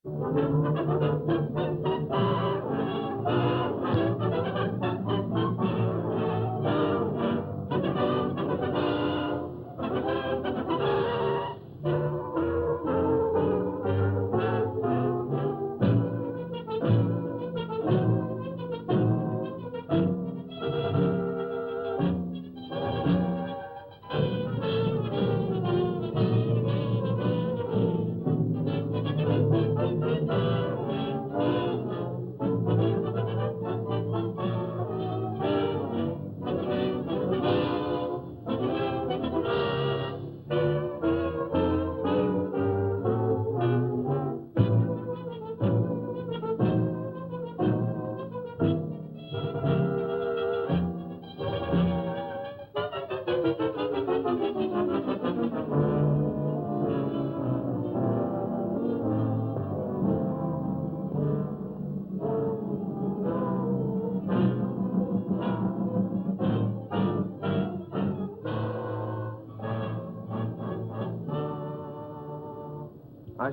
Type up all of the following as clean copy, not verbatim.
I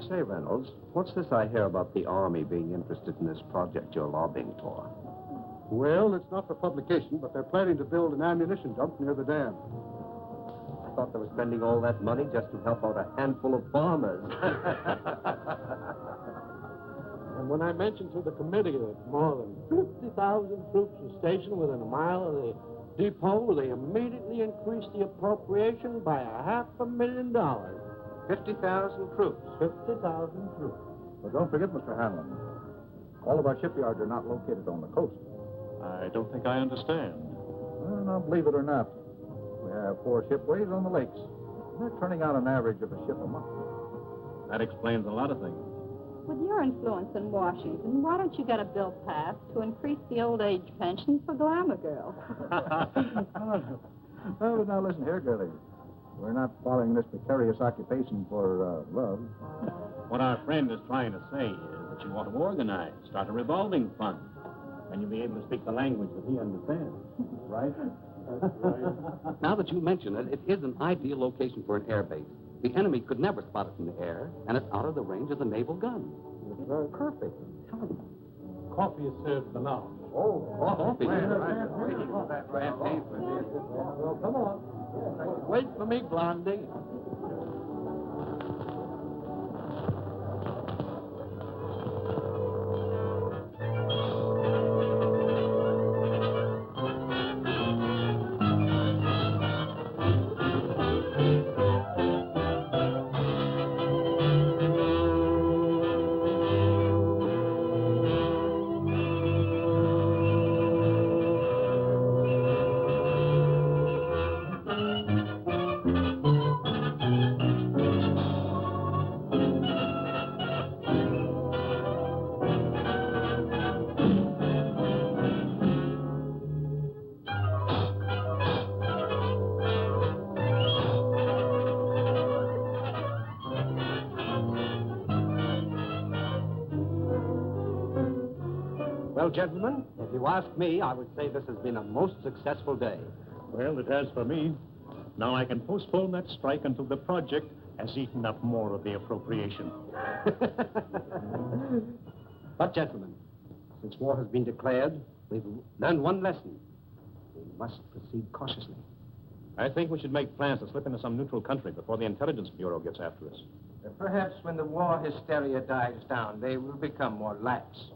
say, Reynolds, what's this I hear about the Army being interested in this project you're lobbying for? Well, it's not for publication, but they're planning to build an ammunition dump near the dam. I thought they were spending all that money just to help out a handful of farmers. And when I mentioned to the committee that more than 50,000 troops were stationed within a mile of the depot, they immediately increased the appropriation by $500,000. 50,000 troops. 50,000 troops. But don't forget, Mr. Hanlon, all of our shipyards are not located on the coast. I don't think I understand. Well, now, believe it or not, we have 4 shipways on the lakes. They're turning out an average of a ship a month. That explains a lot of things. With your influence in Washington, why don't you get a bill passed to increase the old age pension for glamour girls? Oh, now listen here, girlie. We're not following this precarious occupation for love. What our friend is trying to say is that you want to organize, start a revolving fund, and you'll be able to speak the language that he understands. Right? Now that you mention it, it is an ideal location for an air base. The enemy could never spot it in the air, and it's out of the range of the naval guns. It's perfect. Coffee is served for now. Oh, coffee. Well, come on. Wait for me, Blondie. Well, gentlemen, if you ask me, I would say this has been a most successful day. Well, it has for me. Now I can postpone that strike until the project has eaten up more of the appropriation. But, gentlemen, since war has been declared, we've learned one lesson. We must proceed cautiously. I think we should make plans to slip into some neutral country before the Intelligence Bureau gets after us. Perhaps when the war hysteria dies down, they will become more lax.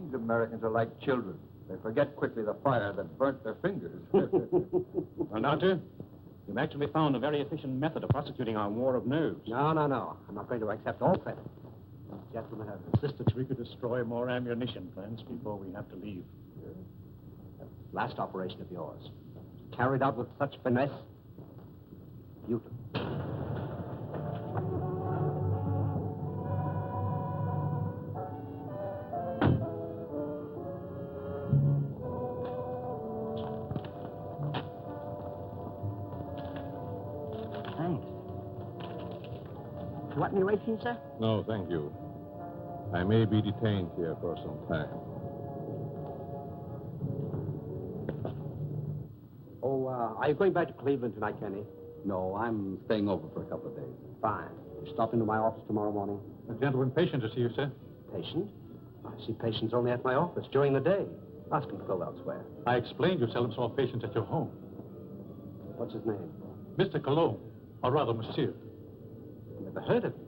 These Americans are like children. They forget quickly the fire that burnt their fingers. Well, Doctor, you've actually found a very efficient method of prosecuting our war of nerves. No. I'm not going to accept all credit. These gentlemen have insisted We could destroy more ammunition plants before we have to leave. the last operation of yours, carried out with such finesse. Beautiful. Thanks. You want any racing, sir? No, thank you. I may be detained here for some time. Oh, are you going back to Cleveland tonight, Kenny? No, I'm staying over for a couple of days. Fine. You stop into my office tomorrow morning? A gentleman patient to see you, sir. patient. I see patients only at my office during the day. Ask him to go elsewhere. I explained you seldom saw patients at your home. What's his name? Mr. Cologne, or rather, monsieur. Never heard of him.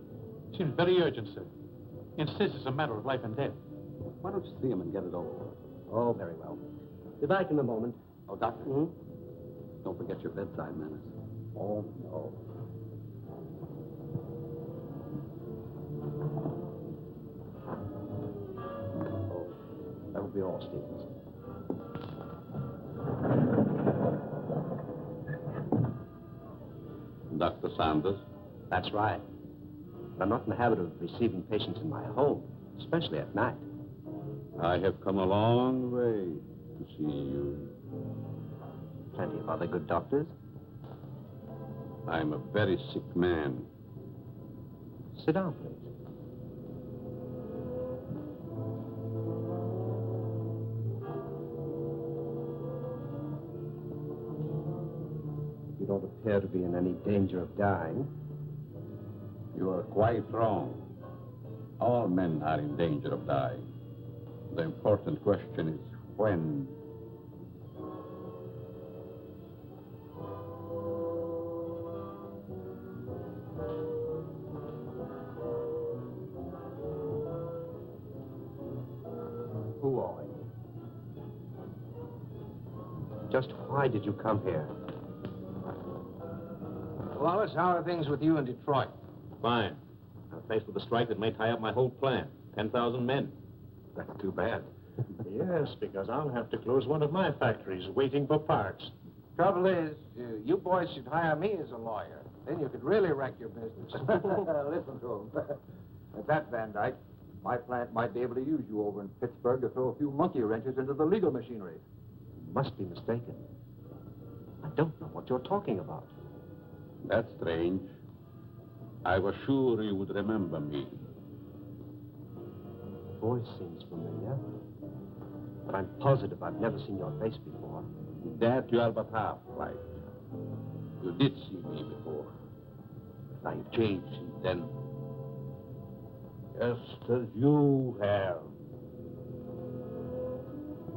Seems very urgent, sir. Insists it's a matter of life and death. Why don't you see him and get it over with? Oh, very well. Be back in a moment. Oh, Doctor. Hmm? Don't forget your bedside manners. Oh, no. Oh, that will be all, Stevens. Dr. Sanders? That's right. But I'm not in the habit of receiving patients in my home, especially at night. I have come a long way to see you. Plenty of other good doctors. I'm a very sick man. Sit down, please. You don't appear to be in any danger of dying. You are quite wrong. All men are in danger of dying. The important question is when. Who are you? Just why did you come here? Wallace, how are things with you in Detroit? Fine. I'm faced with a strike that may tie up my whole plant. 10,000 men. That's too bad. Yes, because I'll have to close one of my factories waiting for parts. Trouble is, you boys should hire me as a lawyer. Then you could really wreck your business. Listen to him. At that, Van Dyke, my plant might be able to use you over in Pittsburgh to throw a few monkey wrenches into the legal machinery. You must be mistaken. I don't know what you're talking about. That's strange. I was sure you would remember me. Voice seems familiar, but I'm positive I've never seen your face before. That you are but half right. You did see me before. But I've changed since then. Just as you have.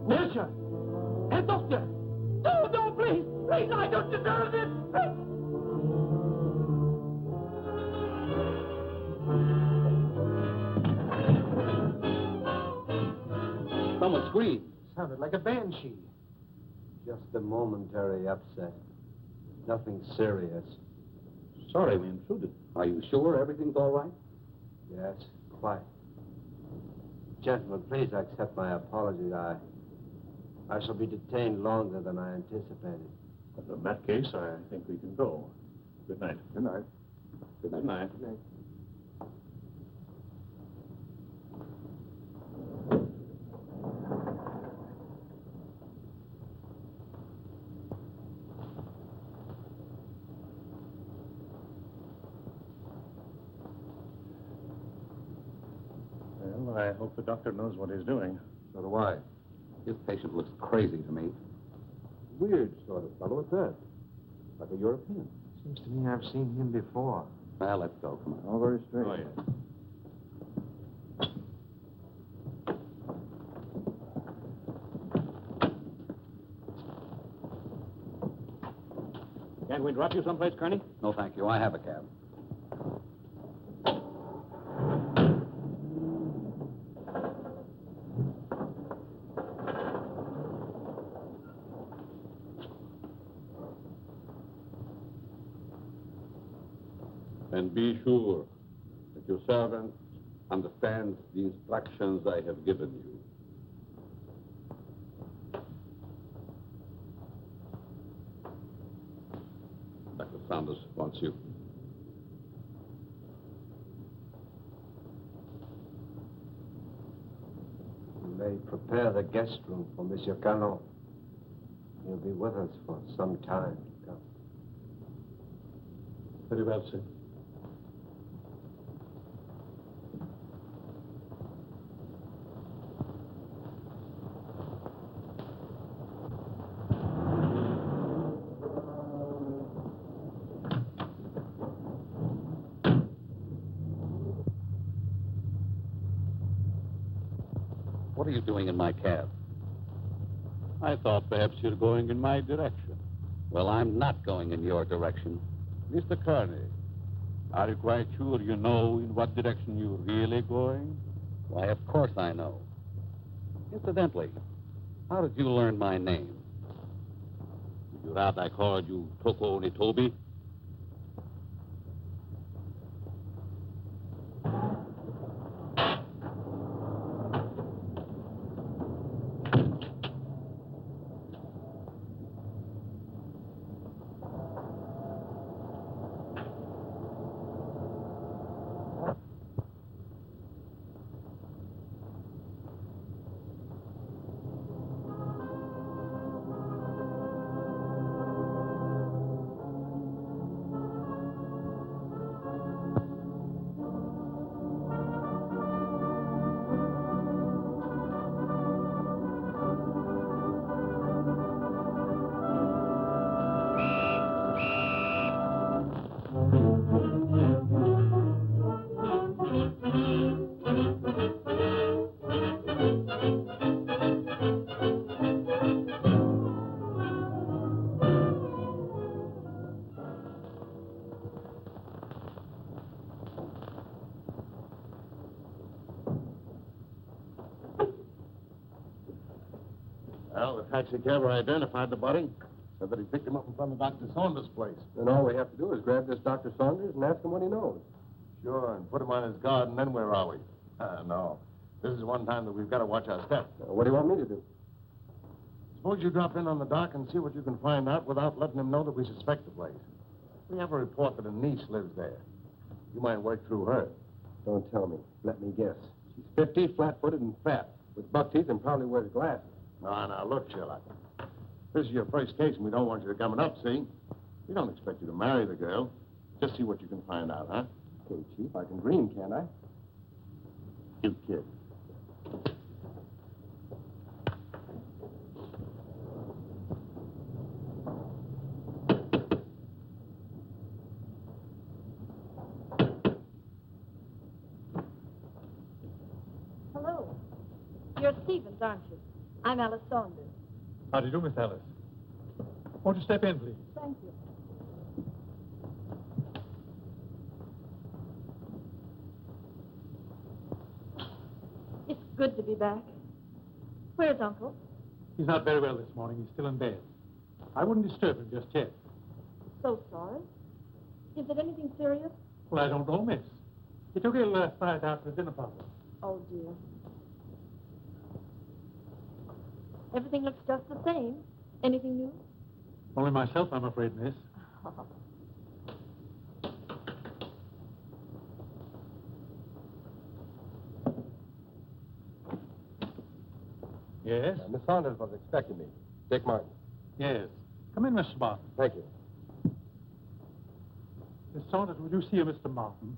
Monsieur! Herr Doctor! No, no, please! Please, I don't deserve this! Someone screamed. Sounded like a banshee. Just a momentary upset. Nothing serious. Sorry we intruded. Are you sure everything's all right? Yes, quite. Gentlemen, please accept my apology. I shall be detained longer than I anticipated. In that case, I think we can go. Good night. Good night. Good night. Good night. Well, I hope the doctor knows what he's doing. So do I. His patient looks crazy to me. Weird sort of fellow at that. Like a European. Seems to me I've seen him before. Well, let's go. Come on. All very strange. Oh, yeah. Can't we drop you someplace, Kearney? No, thank you. I have a cab. And be sure that your servant understands the instructions I have given you. Dr. Sanders wants you. You may prepare the guest room for Monsieur Canon. He'll be with us for some time to come. Very well, sir. What are you doing in my cab? I thought perhaps you're going in my direction. Well, I'm not going in your direction. Mr. Kearney, are you quite sure you know in what direction you're really going? Why, of course I know. Incidentally, how did you learn my name? Would you rather I called you Toko Nitobi? Well, the taxi cabber identified the body. Said that he picked him up in front of Dr. Saunders' place. Then all we have to do is grab this Dr. Saunders and ask him what he knows. Sure, and put him on his guard, and then where are we? No. This is one time that we've got to watch our step. What do you want me to do? Suppose you drop in on the dock and see what you can find out without letting him know that we suspect the place. We have a report that a niece lives there. You might work through her. Don't tell me. Let me guess. She's 50, flat-footed, and fat, with buck teeth and probably wears glasses. Now, look, Sherlock. This is your first case, and we don't want you to come up, see? We don't expect you to marry the girl. Just see what you can find out, huh? Okay, Chief, I can dream, can't I? You kid. Hello. You're Stevens, aren't you? I'm Alice Saunders. How do you do, Miss Alice? Won't you step in, please? Thank you. It's good to be back. Where's Uncle? He's not very well this morning. He's still in bed. I wouldn't disturb him just yet. So sorry. Is it anything serious? Well, I don't know, miss. He took ill last night after the dinner party. Oh, dear. Everything looks just the same. Anything new? Only myself, I'm afraid, miss. Yes? Miss Saunders was expecting me. Dick Martin. Yes. Come in, Mr. Martin. Thank you. Miss Saunders, would you see Mr. Martin?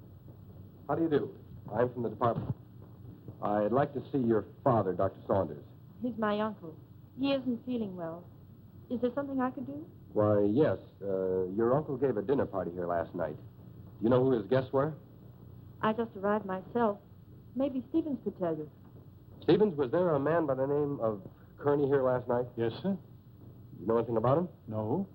How do you do? I'm from the department. I'd like to see your father, Dr. Saunders. He's my uncle. He isn't feeling well. Is there something I could do? Why, yes. Your uncle gave a dinner party here last night. Do you know who his guests were? I just arrived myself. Maybe Stevens could tell you. Stevens, was there a man by the name of Kearney here last night? Yes, sir. You know anything about him? No.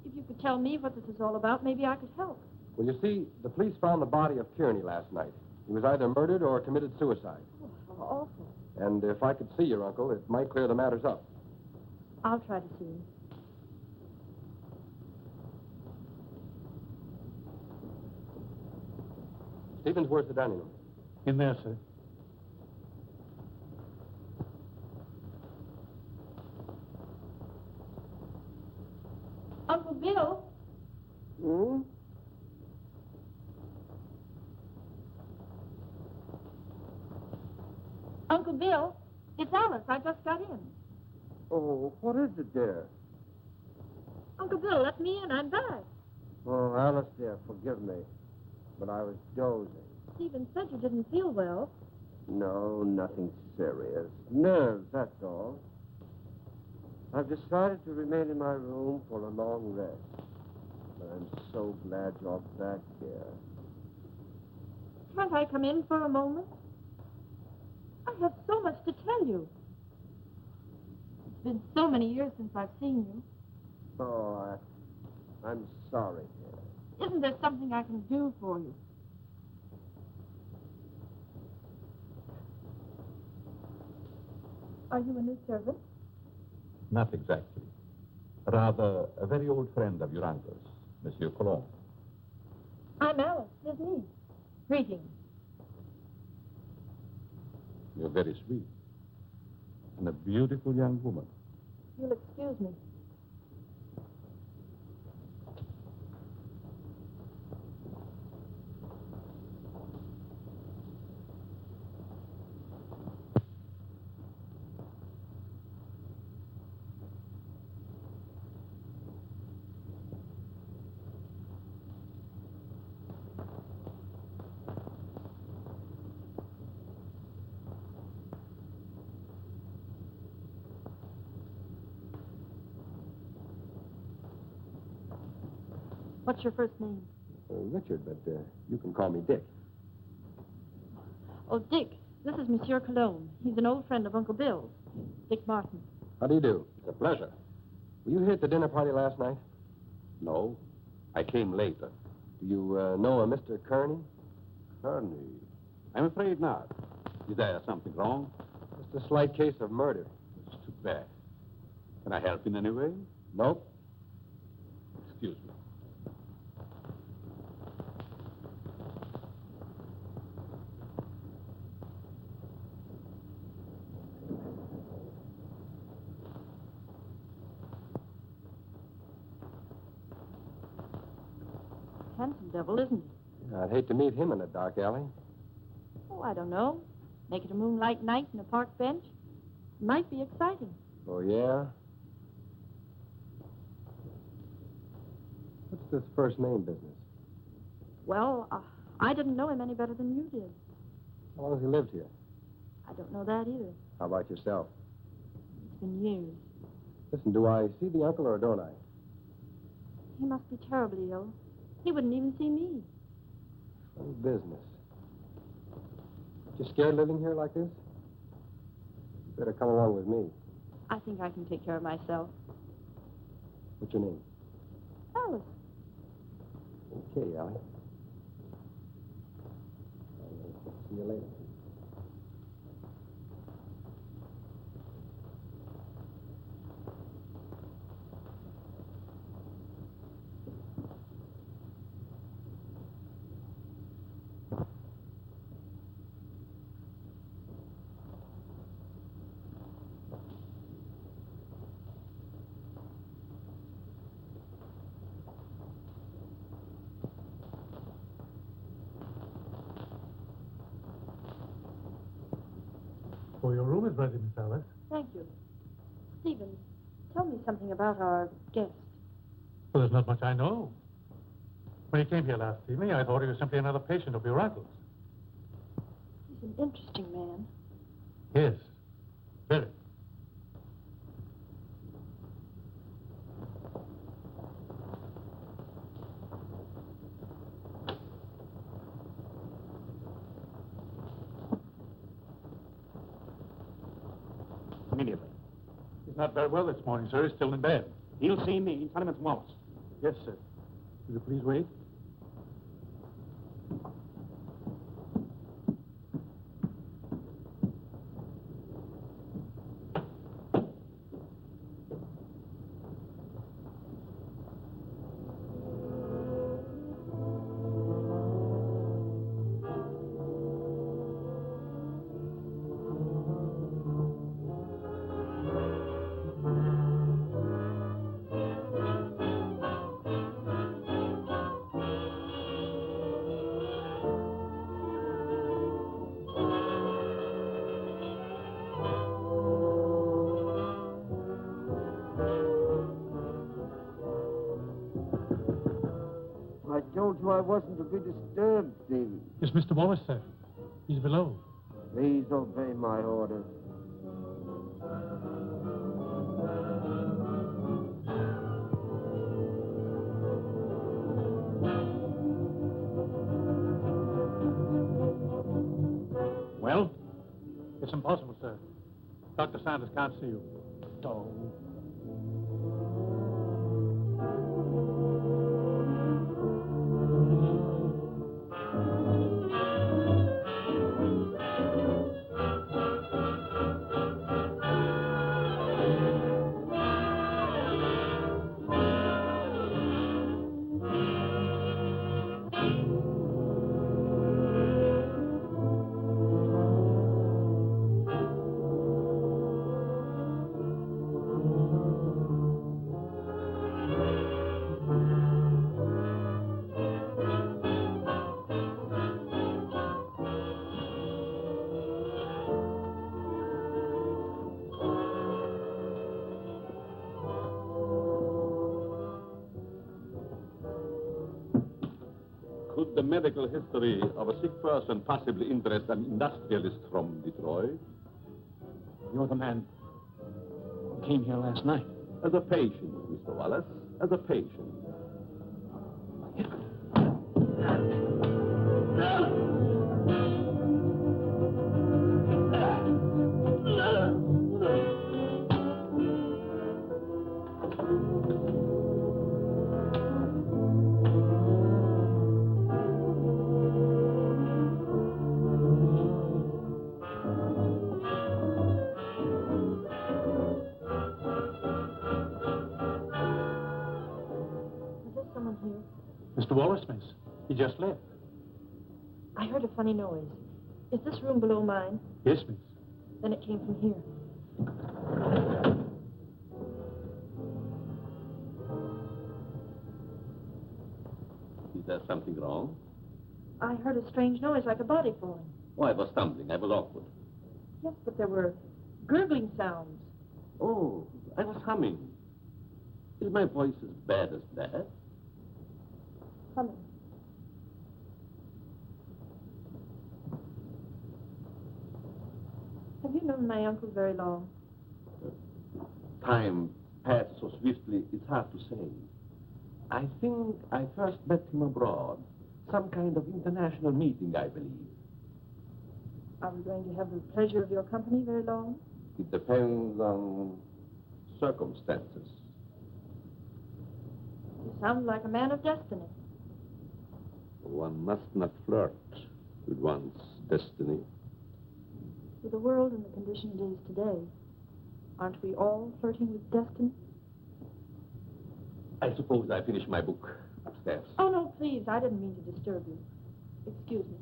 If you could tell me what this is all about, maybe I could help. Well, you see, the police found the body of Kearney last night. He was either murdered or committed suicide. Oh, how awful. And if I could see your uncle, it might clear the matters up. I'll try to see him. Stevens, where's the dining room? In there, sir. Uncle Bill? Hmm? Uncle Bill, it's Alice. I just got in. Oh, what is it, dear? Uncle Bill, let me in. I'm back. Oh, Alice, dear, forgive me. But I was dozing. Stephen said you didn't feel well. No, nothing serious. Nerves, that's all. I've decided to remain in my room for a long rest. But I'm so glad you're back here. Can't I come in for a moment? I have so much to tell tell you. It's been so many years since I've seen you. Oh, I'm sorry. Isn't there something I can do for you? Are you a new servant? Not exactly. Rather, a very old friend of your uncle's, Monsieur Cologne. I'm Alice, his niece. Greetings. You're very sweet. And a beautiful young woman. You'll excuse me. What's your first name? Richard, but you can call me Dick. Oh, Dick. This is Monsieur Cologne. He's an old friend of Uncle Bill's. Dick Martin. How do you do? It's a pleasure. Were you here at the dinner party last night? No, I came later. Do you know a Mr. Kearney? Kearney? I'm afraid not. Is there something wrong? Just a slight case of murder. It's too bad. Can I help in any way? Nope. Excuse me. Handsome devil, isn't he? I'd hate to meet him in a dark alley. Oh, I don't know. Make it a moonlight night in a park bench. Might be exciting. Oh, yeah? What's this first name business? Well, I didn't know him any better than you did. How long has he lived here? I don't know that either. How about yourself? It's been years. Listen, do I see the uncle or don't I? He must be terribly ill. He wouldn't even see me. Funny business. You scared living here like this? You better come along with me. I think I can take care of myself. What's your name? Alice. Okay, Allie. See you later. Oh, your room is ready, Miss Alice. Thank you. Stephen, tell me something about our guest. Well, there's not much I know. When he came here last evening, I thought he was simply another patient of your uncle's. He's an interesting man. Yes, very. Immediately. He's not very well this morning, sir. He's still in bed. He'll see me. Tell him it's Wallace. Yes, sir. Will you please wait? I told you I wasn't to be disturbed, Stephen. It's Mr. Wallace, sir. He's below. Please obey my orders. Well? It's impossible, sir. Dr. Sanders can't see you. Oh. Could the medical history of a sick person possibly interest an industrialist from Detroit? You're the man who came here last night. As a patient, Mr. Wallace, as a patient. Mr. Wallace, miss. He just left. I heard a funny noise. Is this room below mine? Yes, miss. Then it came from here. Is there something wrong? I heard a strange noise like a body falling. Oh, I was stumbling. I was awkward. Yes, but there were gurgling sounds. Oh, I was humming. Is my voice as bad as that? Humming. Have you known my uncle very long? Time passed so swiftly, it's hard to say. I think I first met him abroad. Some kind of international meeting, I believe. Are we going to have the pleasure of your company very long? It depends on circumstances. You sound like a man of destiny. One must not flirt with one's destiny. With the world in the condition it is today, aren't we all flirting with destiny? I suppose I finished my book upstairs. Oh, no, please. I didn't mean to disturb you. Excuse me.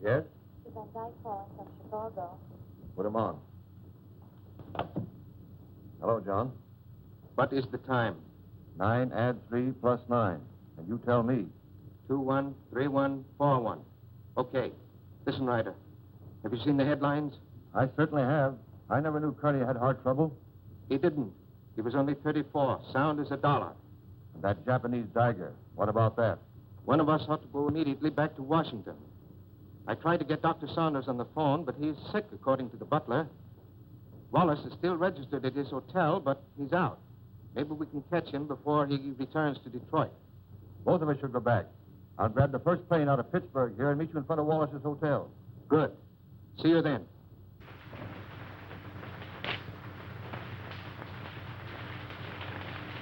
Yes? Van Dyke calling from Chicago. Put him on. Hello, John. What is the time? 9 add 3 plus 9. And you tell me. 213141. Okay. Listen, Ryder. Have you seen the headlines? I certainly have. I never knew Curly had heart trouble. He didn't. He was only 34. Sound as a dollar. And that Japanese dagger. What about that? One of us ought to go immediately back to Washington. I tried to get Dr. Saunders on the phone, but he's sick, according to the butler. Wallace is still registered at his hotel, but he's out. Maybe we can catch him before he returns to Detroit. Both of us should go back. I'll grab the first plane out of Pittsburgh here and meet you in front of Wallace's hotel. Good. See you then.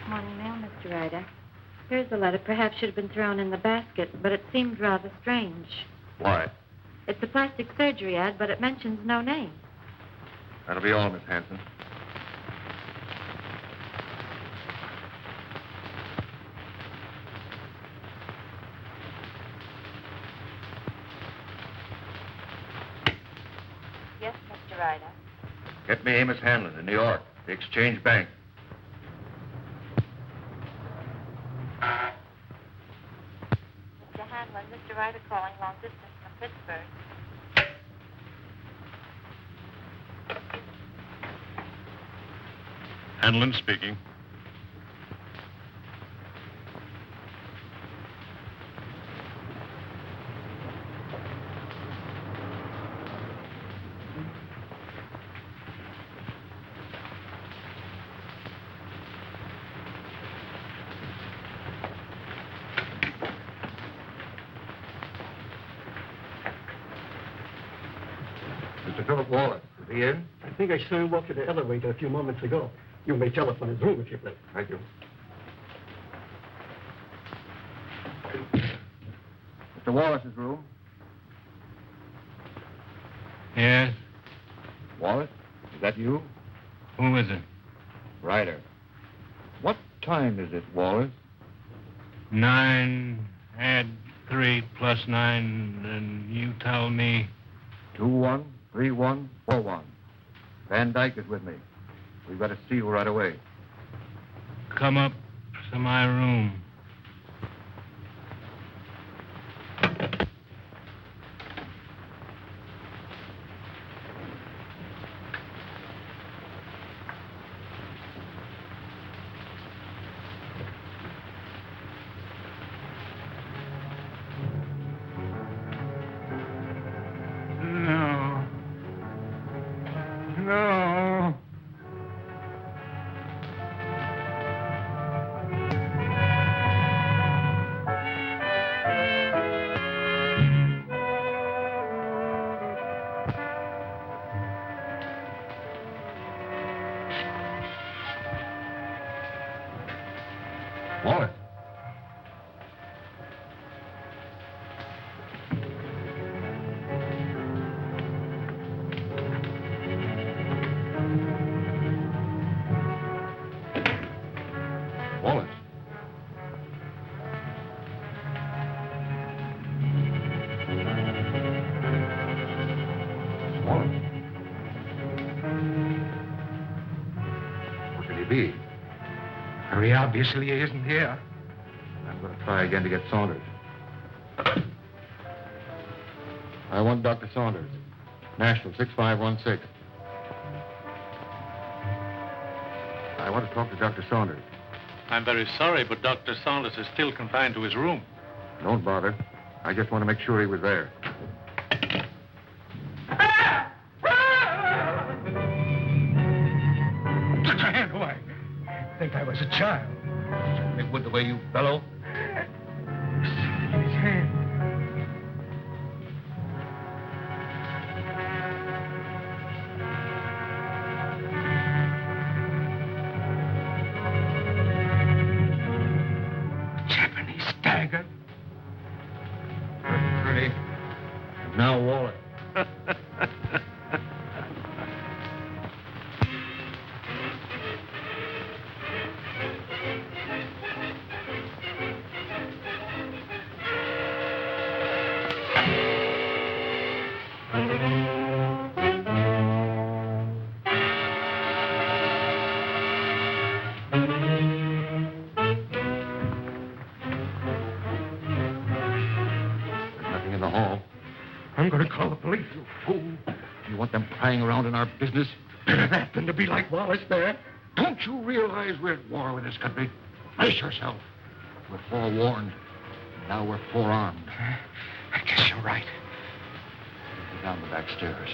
Morning mail, Mr. Ryder. Here's the letter. Perhaps should have been thrown in the basket, but it seemed rather strange. Why? It's a plastic surgery ad, but it mentions no name. That'll be all, Miss Hanson. Get me Amos Hanlon in New York, the Exchange Bank. Mr. Hanlon, Mr. Ryder calling long distance from Pittsburgh. Hanlon speaking. Mr. Philip Wallace, is he in? I think I saw him walk to the elevator a few moments ago. You may telephone his room if you please. Thank you. Mr. Wallace's room. Yes? Wallace, is that you? Who is it? Ryder. What time is it, Wallace? 9, add 3 plus 9, and you tell me... 213141. Van Dyke is with me. We've got to see you right away. Come up to my room. No. No. Wallace. Wallace. Wallace. Where could he be? Very obviously he isn't here. I'm going to try again to get Saunders. I want Dr. Saunders. National 6516. I want to talk to Dr. Saunders. I'm very sorry, but Dr. Saunders is still confined to his room. Don't bother. I just want to make sure he was there. Put your hand away. I think I was a child. Make wood the way you bellow. His hand. Japanese dagger. Pretty. Now Wallace. Nothing in the hall. I'm going to call the police, you fool. You want them prying around in our business? Better that than to be like Wallace there. Don't you realize we're at war with this country? Brace yourself. We're forewarned. Now we're forearmed. I guess you're right. Go down the back stairs.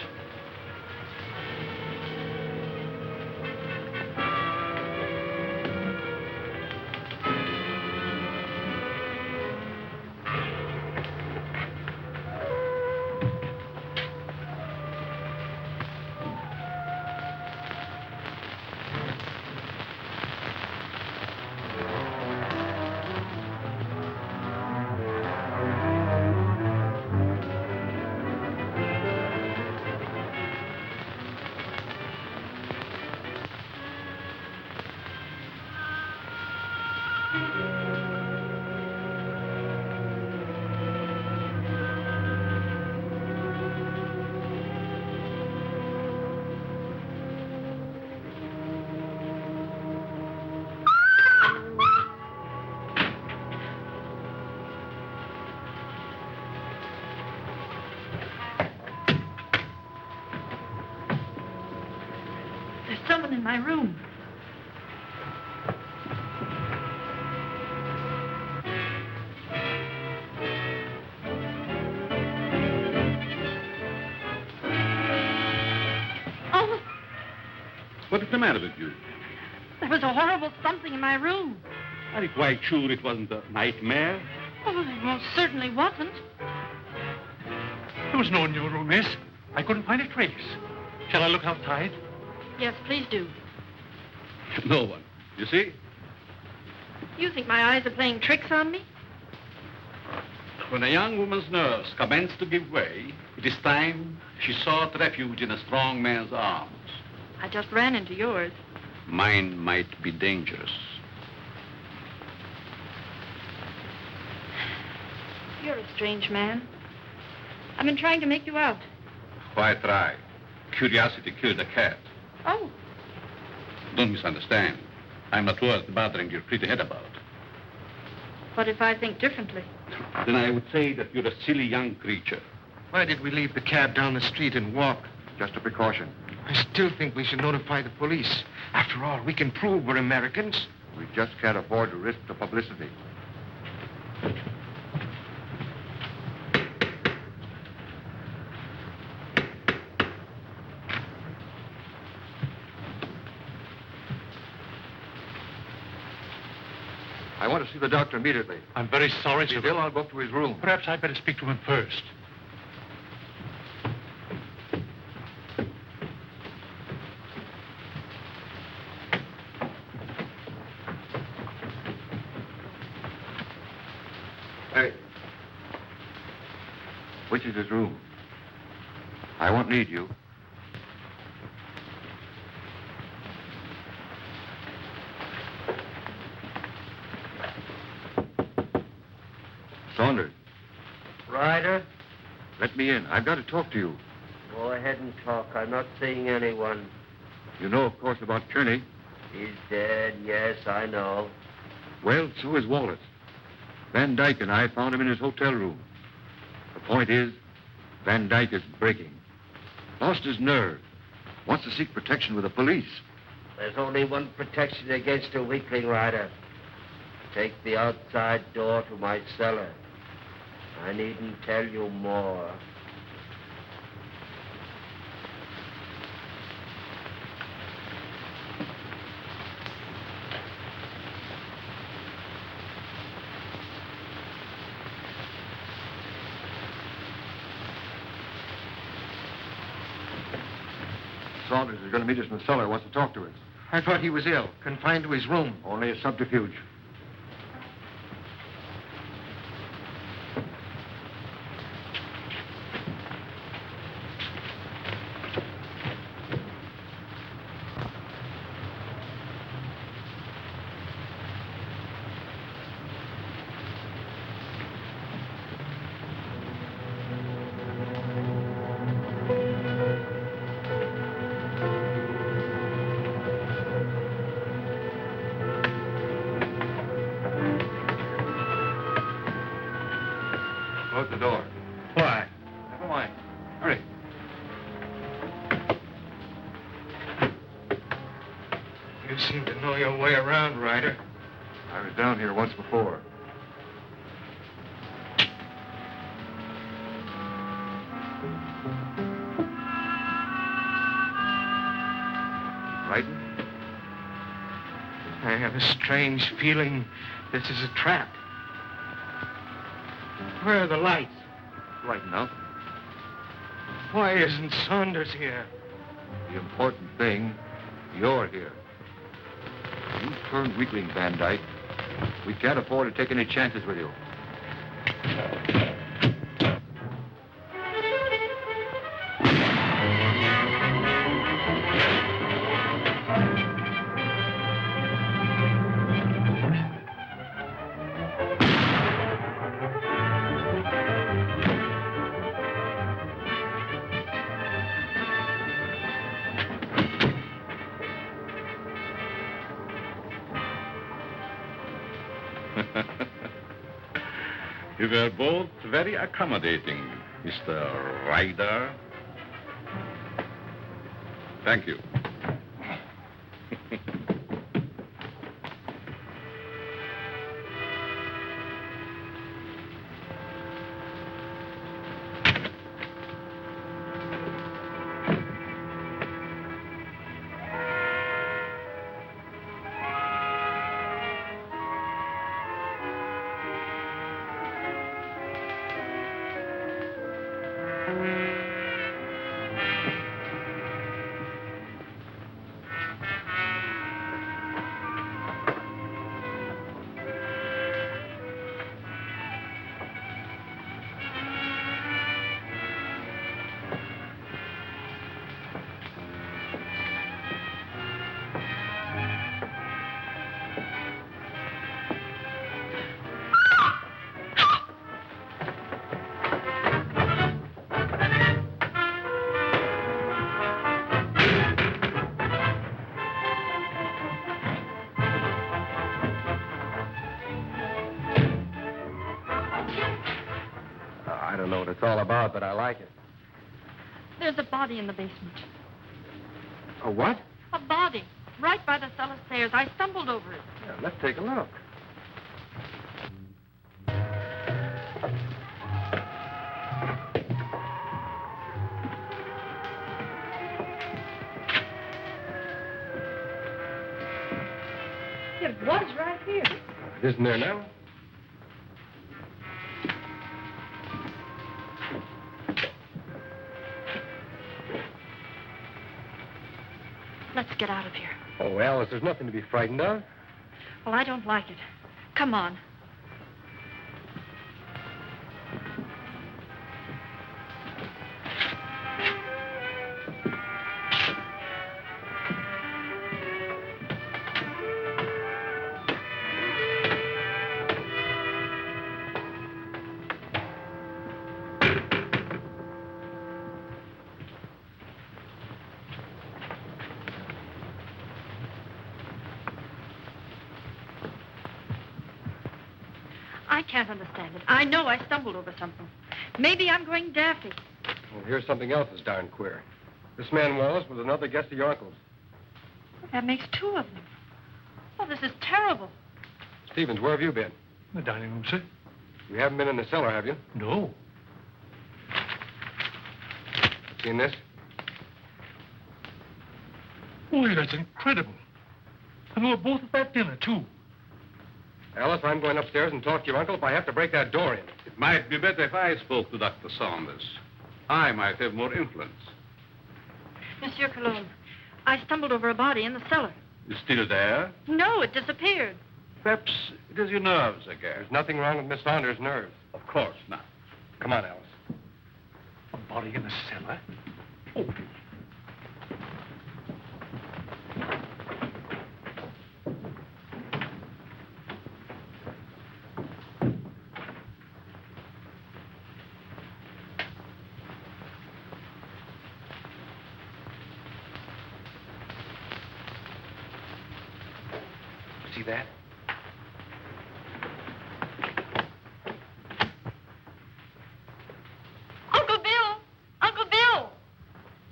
There's someone in my room. Oh, What is the matter with you? there was a horrible something in my room. Are you quite sure it wasn't a nightmare? Oh, it most certainly wasn't. There was no one in your room, miss. I couldn't find a trace. Shall I look outside? Yes, please do. No one. You see? You think my eyes are playing tricks on me? When a young woman's nerves commence to give way, it is time she sought refuge in a strong man's arms. I just ran into yours. Mine might be dangerous. You're a strange man. I've been trying to make you out. Why try? Curiosity killed a cat. Oh, Don't misunderstand. I'm not worth bothering your pretty head about. but if I think differently? Then I would say that you're a silly young creature. Why did we leave the cab down the street and walk? Just a precaution. I still think we should notify the police. After all, we can prove we're Americans. We just can't afford to risk the publicity. I want to see the doctor immediately. I'm very sorry, sir. Bill, I'll go up to his room. Perhaps I'd better speak to him first. Hey. Which is his room? I won't need you. Saunders, Ryder, let me in. I've got to talk to you. go ahead and talk. I'm not seeing anyone. You know, of course, about Kearney. He's dead, yes, I know. Well, so is Wallace. Van Dyke and I found him in his hotel room. The point is, Van Dyke is breaking. Lost his nerve. Wants to seek protection with the police. There's only one protection against a weakling, Ryder. Take the outside door to my cellar. I needn't tell you more. Saunders is going to meet us in the cellar. Wants to talk to us. I thought he was ill, confined to his room. Only a subterfuge. Close the door. Why? Never mind. Hurry. You seem to know your way around, Ryder. I was down here once before. Frightened? I have a strange feeling this is a trap. Where are the lights? Right enough. Why isn't Saunders here? The important thing, you're here. You turned weakling, Van Dyke. We can't afford to take any chances with you. You were both very accommodating, Mr. Ryder. Thank you. don't know what it's all about, but I like it. There's a body in the basement. A what? A body. Right by the cellar stairs. I stumbled over it. Yeah, let's take a look. It was right here. It isn't there now? Let's get out of here. Oh, Alice, there's nothing to be frightened of. Well, I don't like it. Come on. I can't understand it. I know I stumbled over something. Maybe I'm going daffy. Well, here's something else that's darn queer. This man Wallace was another guest of your uncle's. That makes two of them. Oh, this is terrible. Stevens, where have you been? The dining room, sir. You haven't been in the cellar, have you? No. Seen this? Boy, that's incredible. And we were both at that dinner, too. Alice, I'm going upstairs and talk to your uncle if I have to break that door in. It might be better if I spoke to Dr. Saunders. I might have more influence. Monsieur Cologne, I stumbled over a body in the cellar. It's still there? No, it disappeared. Perhaps it is your nerves again. There's nothing wrong with Miss Saunders' nerves. Of course not. Come on, Alice. A body in the cellar? Oh. See that? Uncle Bill! Uncle Bill!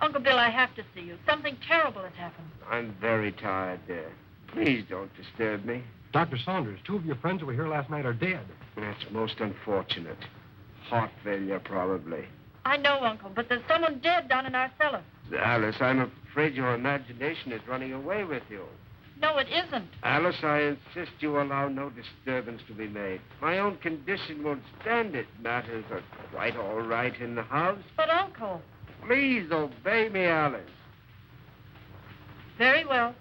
Uncle Bill, I have to see you. Something terrible has happened. I'm very tired, dear. Please don't disturb me. Dr. Saunders, two of your friends who were here last night are dead. That's most unfortunate. Heart failure, probably. I know, Uncle, but there's someone dead down in our cellar. Alice, I'm afraid your imagination is running away with you. No, it isn't. Alice, I insist you allow no disturbance to be made. My own condition won't stand it. Matters are quite all right in the house. But, Uncle... Please obey me, Alice. Very well.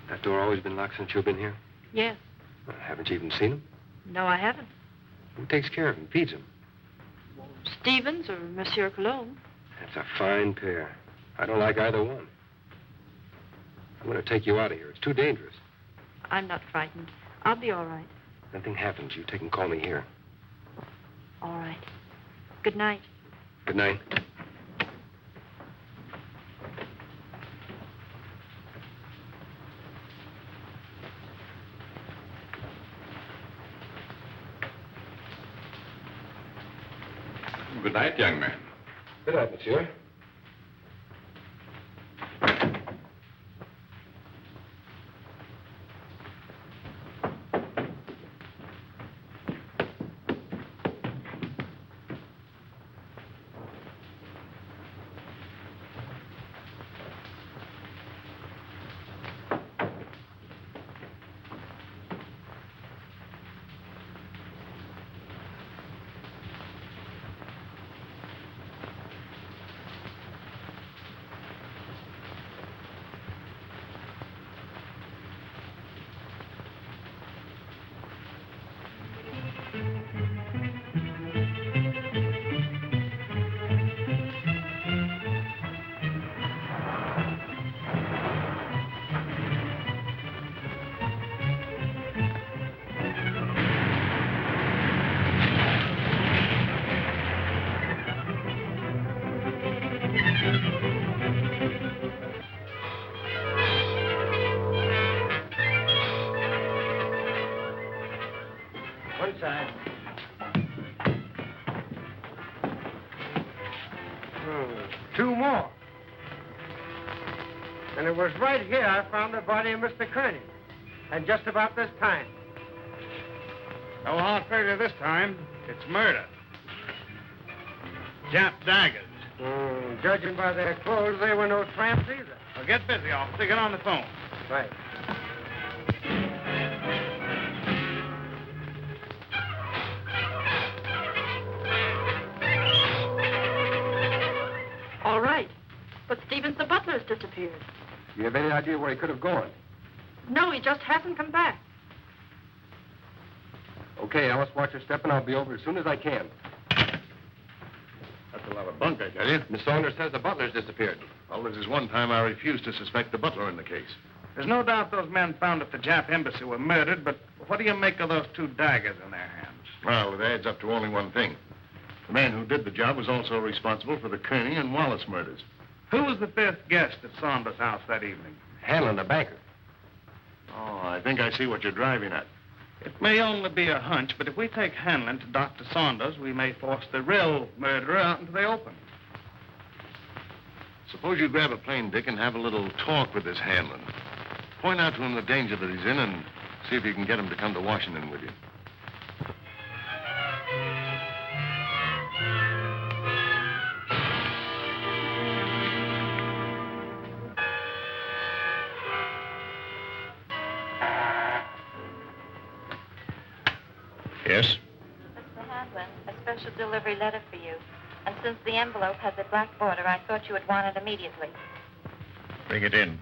That door always been locked since you've been here? Yes. Well, haven't you even seen him? No, I haven't. Who takes care of him, feeds him? Stevens or Monsieur Cologne. That's a fine pair. I don't like either one. I'm going to take you out of here. It's too dangerous. I'm not frightened. I'll be all right. Nothing happens. You take and call me here. All right. Good night. Good night. Good night, young man. Good night, monsieur. 2 more. And it was right here I found the body of Mr. Kearney. And just about this time. No hard failure this time. It's murder. Jap daggers. Judging by their clothes, they were no tramps either. Well, get busy, officer. Get on the phone. Right. All right. But Stevens, the butler's disappeared. You have any idea where he could have gone? No, he just hasn't come back. Okay, Alice, watch your step, and I'll be over as soon as I can. That's a lot of bunk, I tell you. Miss Saunders says the butler's disappeared. Well, this is one time I refused to suspect the butler in the case. There's no doubt those men found at the Jap embassy were murdered, but what do you make of those 2 daggers in their hands? Well, it adds up to only one thing. The man who did the job was also responsible for the Kearney and Wallace murders. Who was the 5th guest at Saunders' house that evening? Hanlon, the banker. Oh, I think I see what you're driving at. It may only be a hunch, but if we take Hanlon to Dr. Saunders, we may force the real murderer out into the open. Suppose you grab a plane, Dick, and have a little talk with this Hanlon. Point out to him the danger that he's in and see if you can get him to come to Washington with you. Yes? Mr. Hanlon, a special delivery letter for you. And since the envelope has a black border, I thought you would want it immediately. Bring it in.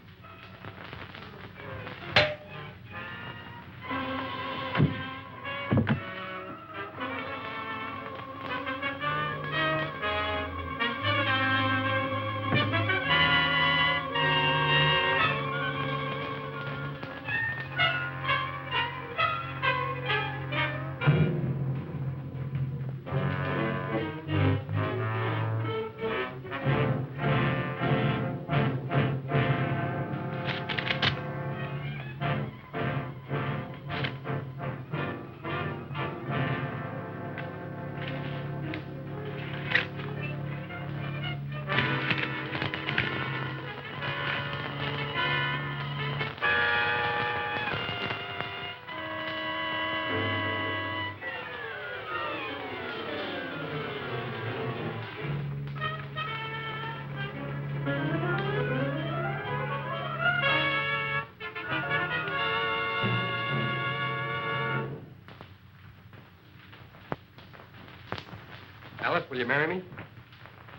Alice, will you marry me?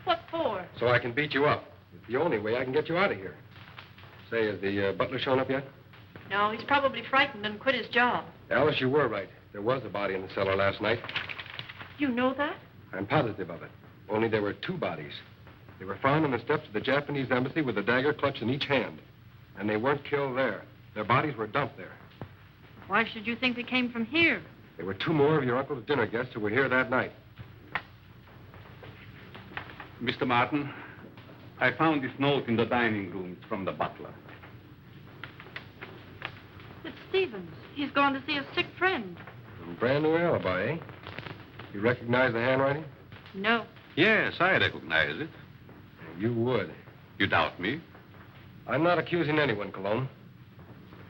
What for? So I can beat you up. It's the only way I can get you out of here. Say, has the butler shown up yet? No, he's probably frightened and quit his job. Alice, you were right. There was a body in the cellar last night. You know that? I'm positive of it. Only there were 2 bodies. They were found on the steps of the Japanese embassy with a dagger clutched in each hand. And they weren't killed there. Their bodies were dumped there. Why should you think they came from here? There were 2 more of your uncle's dinner guests who were here that night. Mr. Martin, I found this note in the dining room. It's from the butler. It's Stevens. He's gone to see a sick friend. A brand new alibi, eh? You recognize the handwriting? No. Yes, I recognize it. You would. You doubt me? I'm not accusing anyone, Cologne.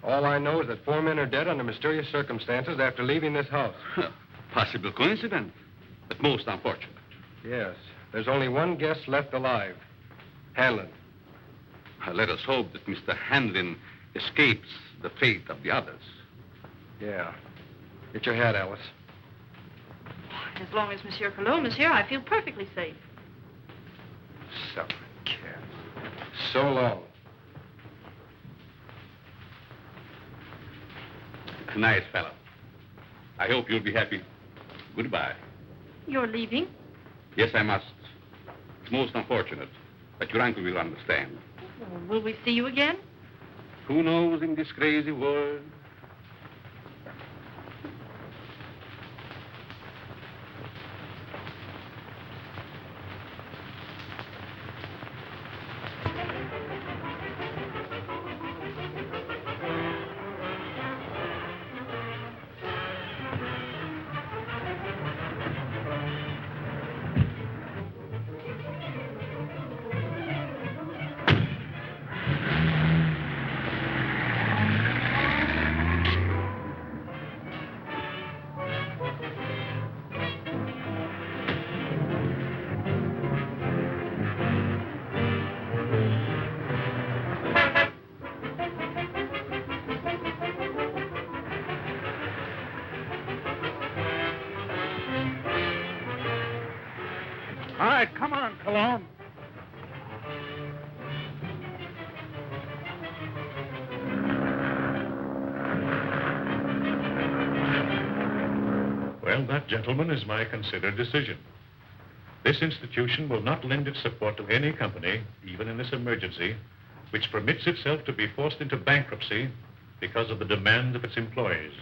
All I know is that 4 men are dead under mysterious circumstances after leaving this house. Possible coincidence, but most unfortunate. Yes. There's only one guest left alive. Hanlon. Let us hope that Mr. Hanlon escapes the fate of the others. Yeah. Get your hat, Alice. As long as Monsieur Cologne is here, I feel perfectly safe. Suffering cat. So long. Nice fellow. I hope you'll be happy. Goodbye. You're leaving? Yes, I must. It's most unfortunate, but your uncle will understand. Will we see you again? Who knows in this crazy world? right. Come on, Cologne. Well, that, gentlemen, is my considered decision. This institution will not lend its support to any company, even in this emergency, which permits itself to be forced into bankruptcy because of the demands of its employees.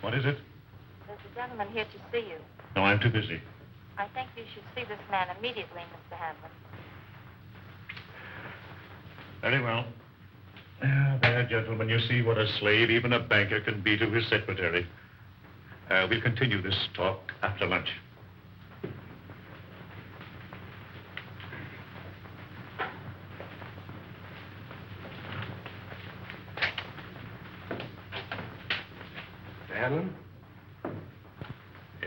What is it? There's a gentleman here to see you. No, I'm too busy. I think you should see this man immediately, Mr. Hanlon. Very well. There, gentlemen, you see what a slave even a banker can be to his secretary. We'll continue this talk after lunch. Mr. Hanlon?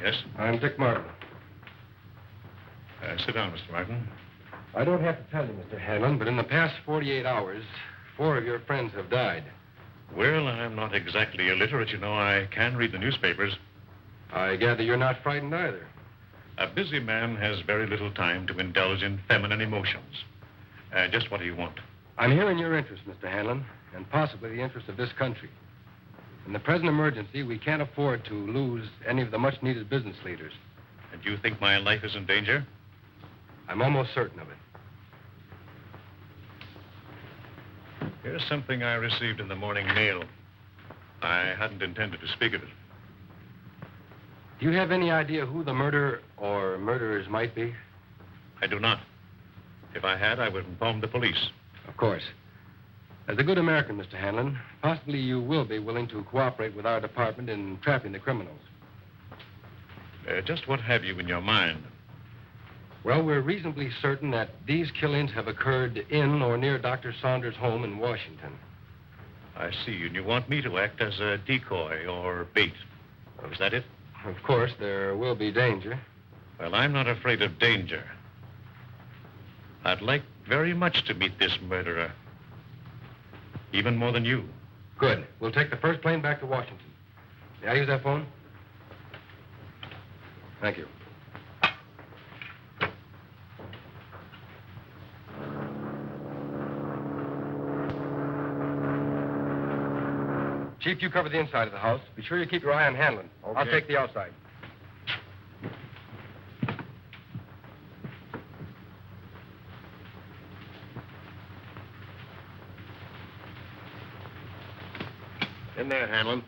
Yes? I'm Dick Martin. Sit down, Mr. Martin. I don't have to tell you, Mr. Hanlon, but in the past 48 hours, 4 of your friends have died. Well, I'm not exactly illiterate, you know. I can read the newspapers. I gather you're not frightened either. A busy man has very little time to indulge in feminine emotions. Just what do you want? I'm here in your interest, Mr. Hanlon, and possibly the interest of this country. In the present emergency, we can't afford to lose any of the much-needed business leaders. And you think my life is in danger? I'm almost certain of it. Here's something I received in the morning mail. I hadn't intended to speak of it. Do you have any idea who the murderer or murderers might be? I do not. If I had, I would inform the police. Of course. As a good American, Mr. Hanlon, possibly you will be willing to cooperate with our department in trapping the criminals. Just what have you in your mind? Well, we're reasonably certain that these killings have occurred in or near Dr. Saunders' home in Washington. I see, and you want me to act as a decoy or bait. Is that it? Of course, there will be danger. Well, I'm not afraid of danger. I'd like very much to meet this murderer. Even more than you. Good. We'll take the first plane back to Washington. May I use that phone? Thank you. Chief, you cover the inside of the house. Be sure you keep your eye on Hanlon. Okay. I'll take the outside. In there, Hanlon.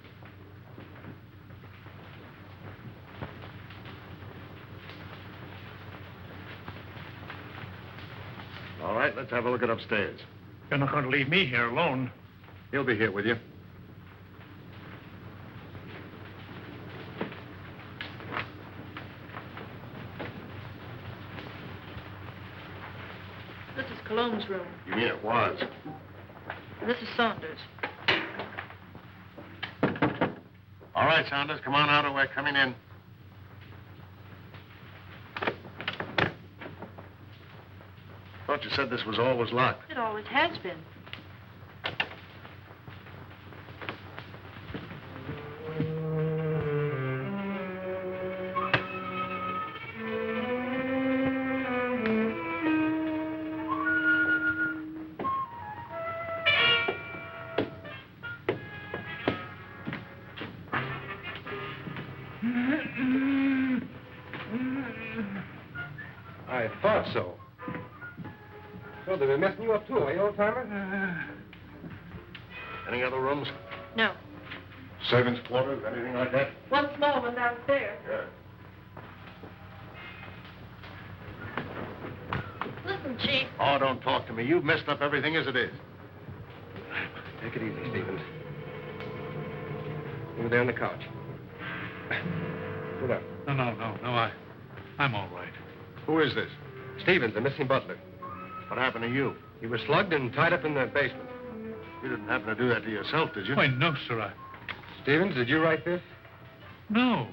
All right, let's have a look at upstairs. You're not going to leave me here alone. He'll be here with you. This is Cologne's room. You mean it was? And this is Saunders. All right, Saunders, come on out or we're coming in. Thought you said this was always locked. It always has been. I thought so. So they've been messing you up too, eh, old-timer? Any other rooms? No. Servants' quarters, anything like that? One small one downstairs. Yeah. Listen, Chief. Oh, don't talk to me. You've messed up everything as it is. Take it easy, Stevens. Over there on the couch. Sit up. No, I'm all right. Who is this? Stevens, the missing butler. What happened to you? He was slugged and tied up in the basement. You didn't happen to do that to yourself, did you? Why, no, sir. Stevens, did you write this? No.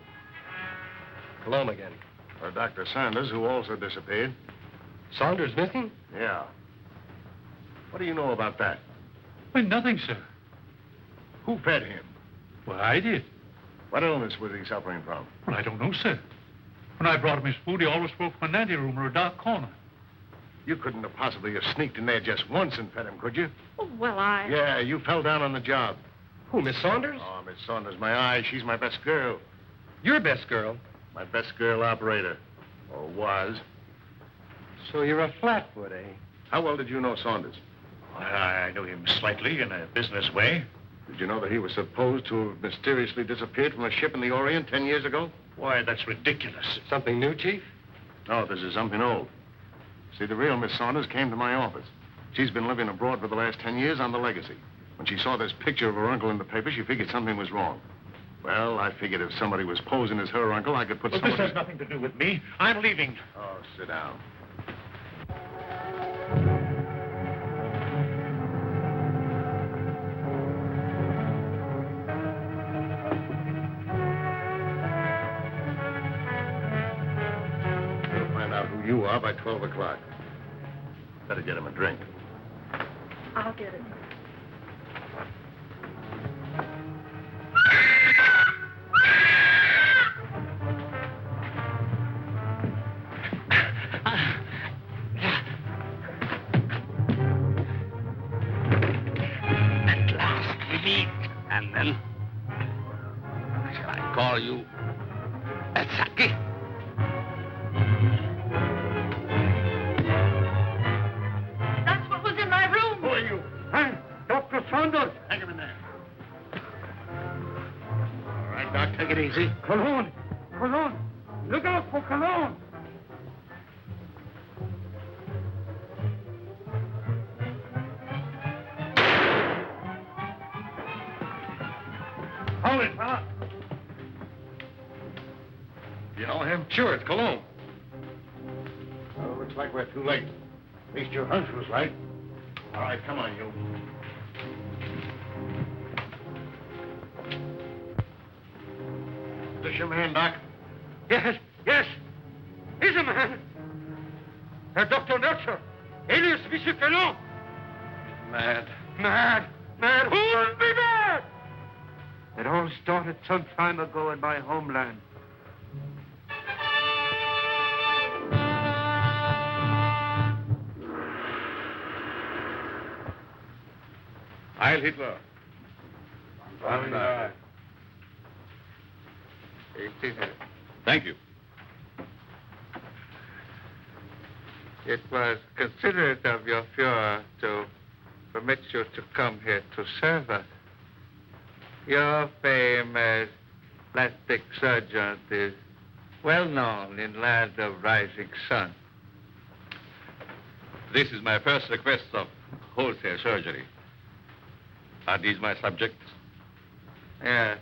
Cologne again. Or Dr. Saunders, who also disappeared. Saunders missing? Yeah. What do you know about that? Why, nothing, sir. Who fed him? Well, I did. What illness was he suffering from? Well, I don't know, sir. When I brought him his food, he always spoke from an anteroom or a dark corner. You couldn't have possibly have sneaked in there just once and fed him, could you? Oh, well, I... Yeah, you fell down on the job. Who, Miss Saunders? Oh, Miss Saunders, my eye. She's my best girl. Your best girl? My best girl operator. Or was. So you're a flatfoot, eh? How well did you know Saunders? Well, I knew him slightly in a business way. Did you know that he was supposed to have mysteriously disappeared from a ship in the Orient 10 years ago? Why, that's ridiculous. Something new, Chief? No, this is something old. See, the real Miss Saunders came to my office. She's been living abroad for the last 10 years on the legacy. When she saw this picture of her uncle in the paper, she figured something was wrong. Well, I figured if somebody was posing as her uncle, I could put Well, somebody... this has nothing to do with me. I'm leaving. Oh, sit down. We'll find out who you are by 12 o'clock. Better get him a drink. I'll get it. At last we meet. And then, shall I call you Saki? That's what was in my room. Who are you? Huh? Dr. Saunders. Hang him in there. All right, Doc, take it easy. Cologne. Cologne. Look out for Cologne. Hold it, fella. You know him? Sure, it's Cologne. Well, looks like we're too late. At least your hunch was right. All right, come on, you. This your man, Doc? Yes, yes. He's a man. Dr. Nurture, alias Monsieur Cologne. Mad. Mad. Mad. Who would be mad? It all started some time ago in my homeland. Heil Hitler. Thank you. It was considerate of your Fuhrer to permit you to come here to serve us. Your fame as plastic surgeon is well known in land of rising sun. This is my first request of wholesale surgery. Are these my subjects? Yes.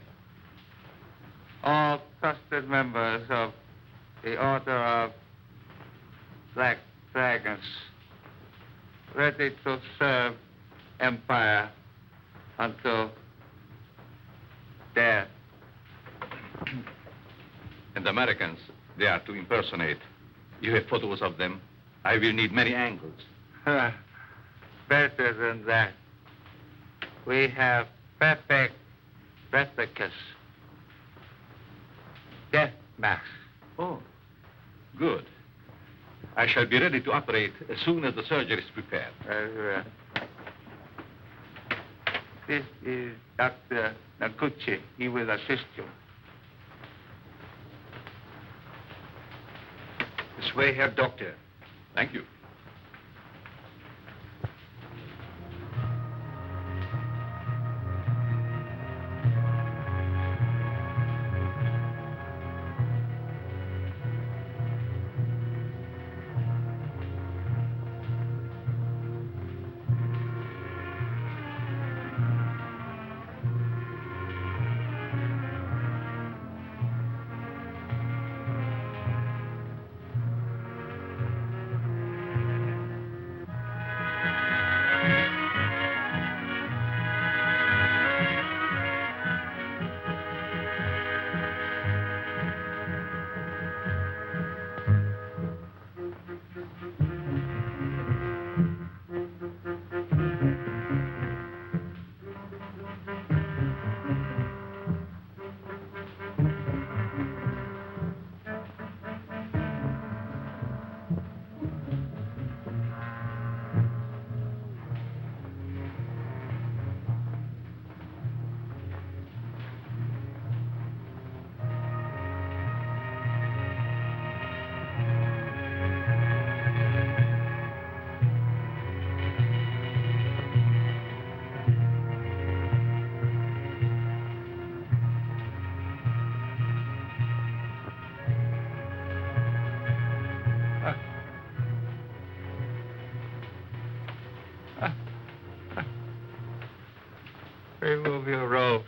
All trusted members of the Order of Black Dragons, ready to serve Empire until death. And Americans, they are to impersonate. You have photos of them. I will need many angles. Better than that. We have perfect replicas. Death masks. Oh, good. I shall be ready to operate as soon as the surgery is prepared. This is Dr. Naguchi. He will assist you. This way, Herr Doctor. Thank you. Remove your robes.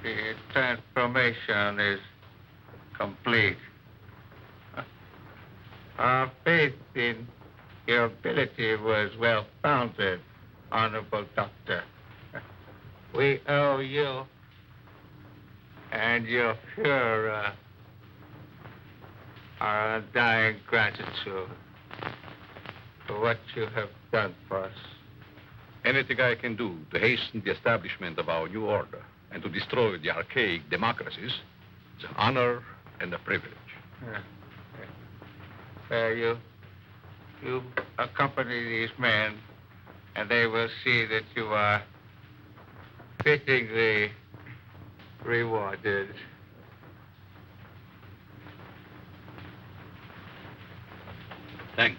The transformation is complete. Our faith in your ability was well founded, Honorable Doctor. We owe you and your Fuhrer our undying gratitude for what you have done for us. Anything I can do to hasten the establishment of our new order and to destroy the archaic democracies is an honor and a privilege. You accompany these men, and they will see that you are fittingly rewarded. Thank you.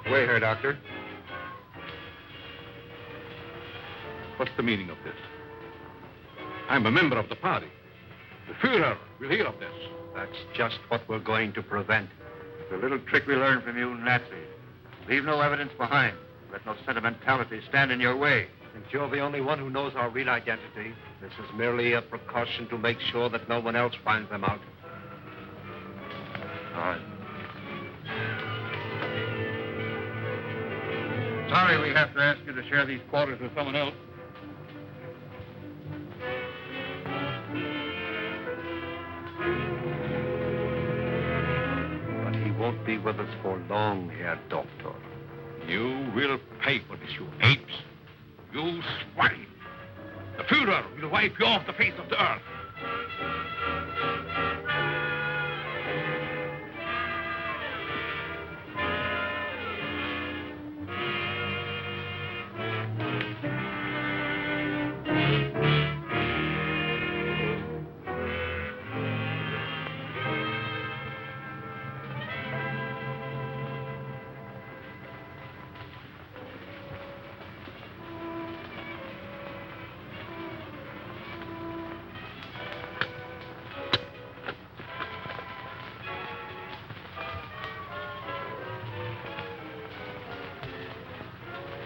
Way here, Doctor. What's the meaning of this? I'm a member of the party. The Fuhrer will hear of this. That's just what we're going to prevent. The little trick we learned from you Nazis. Leave no evidence behind. Let no sentimentality stand in your way. Since you're the only one who knows our real identity, this is merely a precaution to make sure that no one else finds them out. All right. Sorry we have to ask you to share these quarters with someone else. But he won't be with us for long, Herr Doctor. You will pay for this, you apes. You swine. The Fuhrer will wipe you off the face of the earth.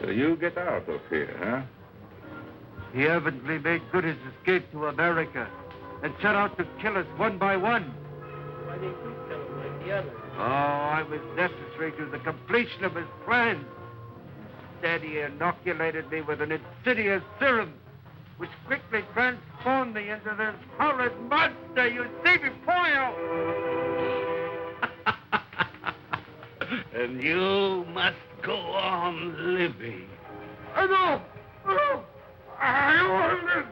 So you get out of here, huh? He evidently made good his escape to America and set out to kill us one by one. Why didn't you kill him like the others? Oh, I was necessary to the completion of his plan. Instead, he inoculated me with an insidious serum, which quickly transformed me into this horrid monster you see before you. And you must go on living. No! I want to